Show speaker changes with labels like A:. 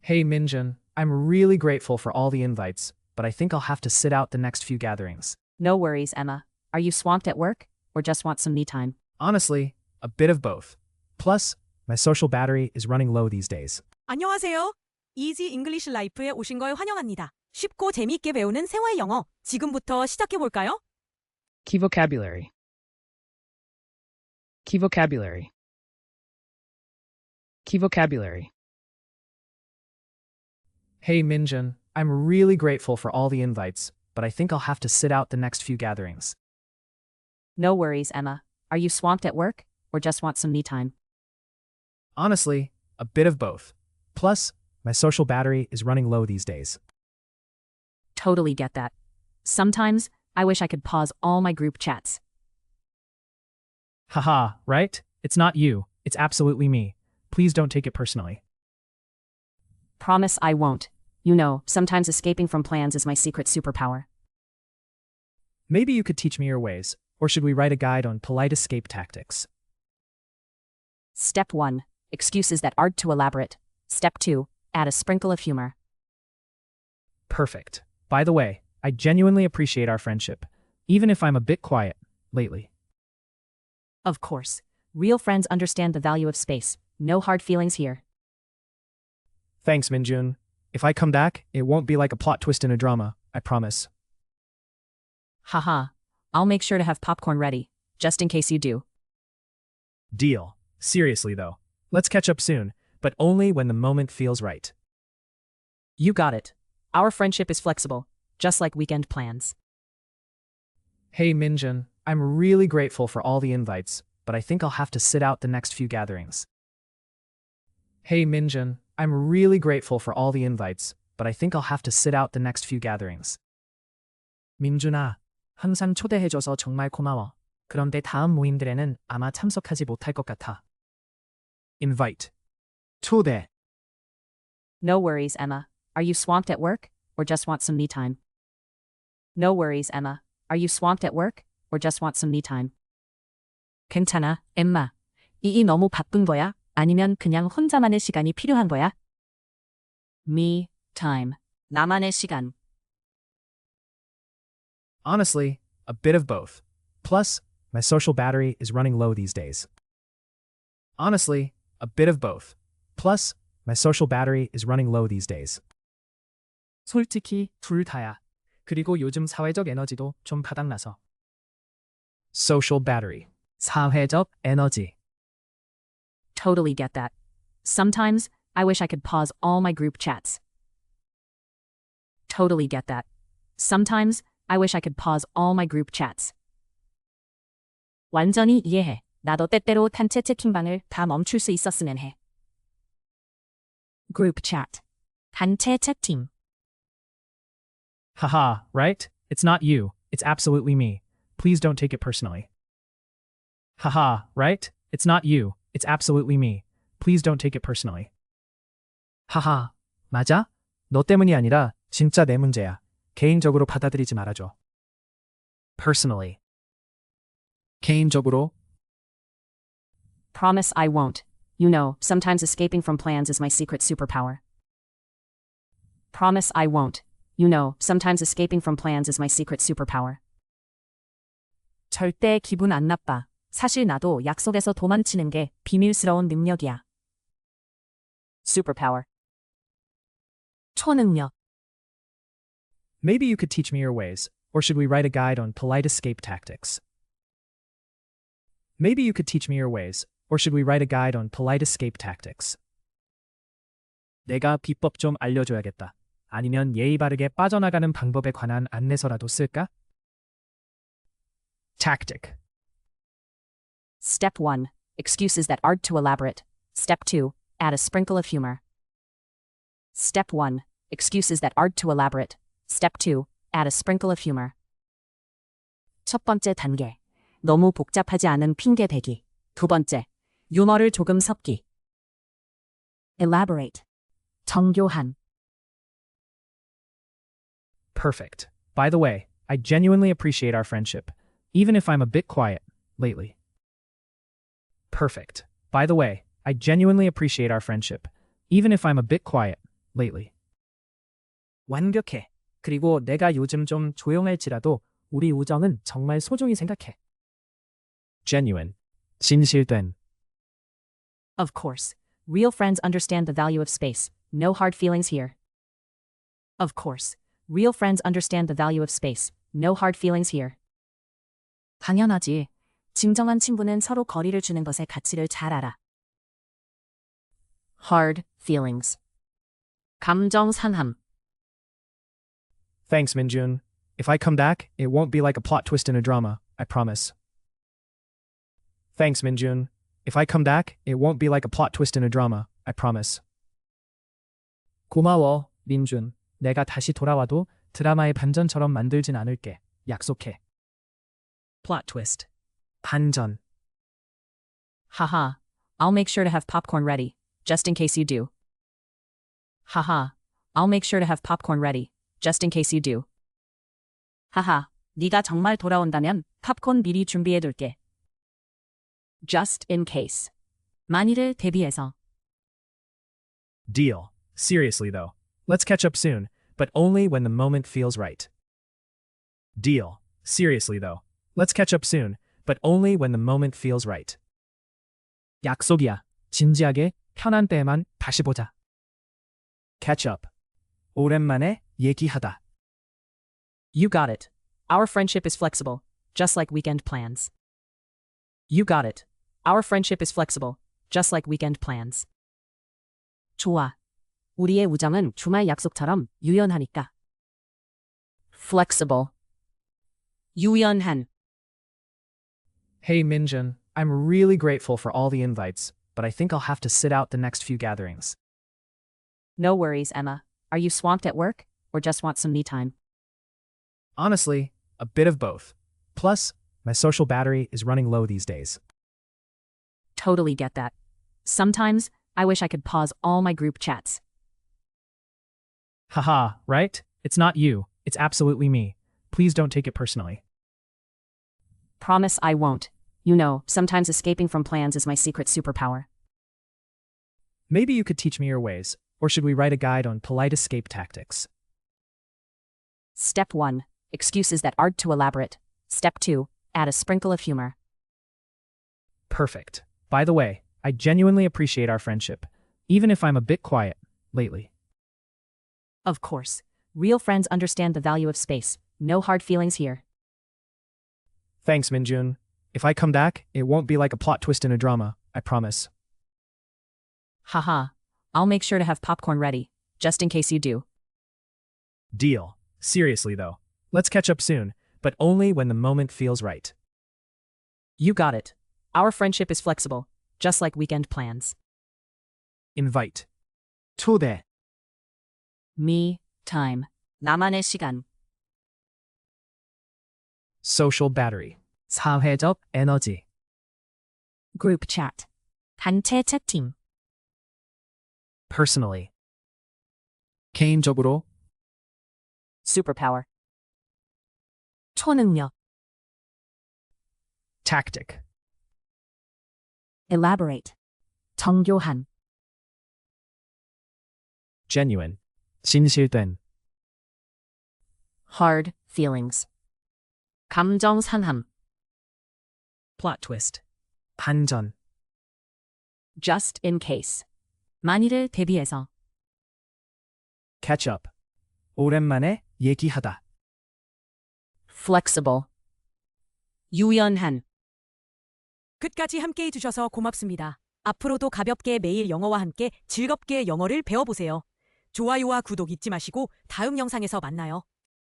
A: Hey Minjun, I'm really grateful for all the invites, but I think I'll have to sit out the next few gatherings.
B: No worries, Emma. Are you swamped at work or just want some me time?
A: Honestly, a bit of both. Plus, my social battery is running low these days.
C: 안녕하세요. 이지 잉글리시 라이프에 오신 걸 환영합니다. 쉽고 재미있게 배우는 생활 영어. 지금부터 시작해 볼까요?
A: Key vocabulary. Key vocabulary. Key vocabulary. Hey Minjun, I'm really grateful for all the invites, but I think I'll have to sit out the next few gatherings.
B: No worries, Emma. Are you swamped at work or just want some me time?
A: Honestly, a bit of both. Plus, my social battery is running low these days.
B: Totally get that. Sometimes, I wish I could pause all my group chats.
A: Haha, right? It's not you. It's absolutely me. Please don't take it personally.
B: Promise I won't. You know, sometimes escaping from plans is my secret superpower.
A: Maybe you could teach me your ways, or should we write a guide on polite escape tactics?
B: Step 1. Excuses that aren't too elaborate. Step 2. Add a sprinkle of humor.
A: Perfect. By the way, I genuinely appreciate our friendship, even if I'm a bit quiet lately.
B: Of course. Real friends understand the value of space. No hard feelings here.
A: Thanks, Minjun. If I come back, it won't be like a plot twist in a drama, I promise.
B: Haha. I'll make sure to have popcorn ready, just in case you do.
A: Deal. Seriously though, let's catch up soon, but only when the moment feels right.
B: You got it. Our friendship is flexible, just like weekend plans.
A: Hey Minjun, I'm really grateful for all the invites, but I think I'll have to sit out the next few gatherings. Hey Minjun, I'm really grateful for all the invites, but I think I'll have to sit out the next few gatherings. 민준아, 항상 초대해줘서 정말 고마워. 그런데 다음 모임들에는 아마 참석하지 못할 것 같아. Invite. 초대.
B: No worries, Emma. Are you swamped at work or just want some me time? No worries, Emma. Are you swamped at work or just want some me time? 괜찮아, 엠마. 이 너무 바쁜 거야? 아니면 그냥 혼자만의 시간이 필요한 거야? Me time. 나만의 시간.
A: Honestly, a bit of both. Plus, my social battery is running low these days. Honestly, a bit of both. Plus, my social battery is running low these days. 솔직히 둘 다야. 그리고 요즘 사회적 에너지도 좀 바닥나서. Social battery. 사회적 에너지.
B: Totally get that. Sometimes, I wish I could pause all my group chats. Totally get that. Sometimes, I wish I could pause all my group chats. 완전히 이해해. 나도 때때로 단체 채팅방을 다 멈출 수 있었으면 해. Group chat. 단체 채팅.
A: Haha, right? It's not you. It's absolutely me. Please don't take it personally. Haha, right? It's not you. It's absolutely me. Please don't take it personally. 하하, 맞아? 너 때문이 아니라 진짜 내 문제야. 개인적으로 받아들이지 말아줘. Personally. 개인적으로.
B: Promise I won't. You know, sometimes escaping from plans is my secret superpower. Promise I won't. You know, sometimes escaping from plans is my secret superpower. 절대 기분 안 나빠. 사실 나도 약속에서 도망치는 게 비밀스러운 능력이야. Superpower. 초능력.
A: Maybe you could teach me your ways, or should we write a guide on polite escape tactics? Maybe you could teach me your ways, or should we write a guide on polite escape tactics? 내가 비법 좀 알려줘야겠다. 아니면 예의 바르게 빠져나가는 방법에 관한 안내서라도 쓸까? Tactic.
B: Step 1. Excuses that aren't too elaborate. Step 2. Add a sprinkle of humor. Step 1. Excuses that aren't too elaborate. Step 2. Add a sprinkle of humor. 첫 번째 단계. 너무 복잡하지 않은 핑계 대기. 두 번째. 유머를 조금 섞기. Elaborate. 정교한.
A: Perfect. By the way, I genuinely appreciate our friendship, even if I'm a bit quiet lately. Perfect. By the way, I genuinely appreciate our friendship, even if I'm a bit quiet lately.
D: 완벽해. 그리고 내가 요즘 좀 조용할지라도 우리 우정은 정말 소중히 생각해.
A: Genuine. 진실된.
B: Of course. Real friends understand the value of space. No hard feelings here. Of course. Real friends understand the value of space. No hard feelings here. 당연하지. 진정한 친구는 서로 거리를 주는 것의 가치를 잘 알아. Hard feelings. 감정 상함.
A: Thanks, Minjun. If I come back, it won't be like a plot twist in a drama, I promise. Thanks, Minjun. If I come back, it won't be like a plot twist in a drama, I promise.
D: 고마워, 민준. 내가 다시 돌아와도 드라마의 반전처럼 만들진 않을게. 약속해.
A: Plot twist. 반전.
B: Haha. I'll make sure to have popcorn ready, just in case you do. Haha. I'll make sure to have popcorn ready, just in case you do. 하하. 네가 정말 돌아온다면 팝콘 미리 준비해둘게. Just in case. 만일을 대비해서.
A: Deal. Seriously, though. Let's catch up soon, but only when the moment feels right. Deal. Seriously, though. Let's catch up soon, but only when the moment feels right.
D: 약속이야. 진지하게 편한 때에만 다시 보자.
A: Catch up. 오랜만에 얘기하다.
B: You got it. Our friendship is flexible, just like weekend plans. You got it. Our friendship is flexible, just like weekend plans. 좋아. 우리의 우정은 주말 약속처럼 유연하니까. Flexible. 유연한.
A: Hey, Minjun. I'm really grateful for all the invites, but I think I'll have to sit out the next few gatherings.
B: No worries, Emma. Are you swamped at work, or just want some me time?
A: Honestly, a bit of both. Plus, my social battery is running low these days.
B: Totally get that. Sometimes, I wish I could pause all my group chats.
A: Haha, right? It's not you. It's absolutely me. Please don't take it personally.
B: Promise I won't. You know, sometimes escaping from plans is my secret superpower.
A: Maybe you could teach me your ways, or should we write a guide on polite escape tactics?
B: Step 1. Excuses that aren't too elaborate. Step 2. Add a sprinkle of humor.
A: Perfect. By the way, I genuinely appreciate our friendship, even if I'm a bit quiet lately.
B: Of course. Real friends understand the value of space. No hard feelings here.
A: Thanks, Minjun. If I come back, it won't be like a plot twist in a drama, I promise.
B: Haha. I'll make sure to have popcorn ready, just in case you do.
A: Deal. Seriously, though. Let's catch up soon, but only when the moment feels right.
B: You got it. Our friendship is flexible, just like weekend plans.
A: Invite.
D: 초대.
B: Me time. 나만의 시간.
A: Social battery.
D: 사회적 에너지.
B: Group chat. 단체 채팅.
A: Personally.
D: 개인적으로.
B: Superpower. 초능력.
A: Tactic.
B: Elaborate. 정교한.
A: Genuine. 진실된.
B: Hard feelings. 감정 상함.
A: Plot twist. 반전.
B: Just in case. 만일을 대비해서.
A: Catch up. 오랜만에 얘기하다.
B: Flexible. 유연한.
C: 끝까지 함께해 주셔서 고맙습니다. 앞으로도 가볍게 매일 영어와 함께 즐겁게 영어를 배워보세요. 좋아요와 구독 잊지 마시고 다음 영상에서 만나요.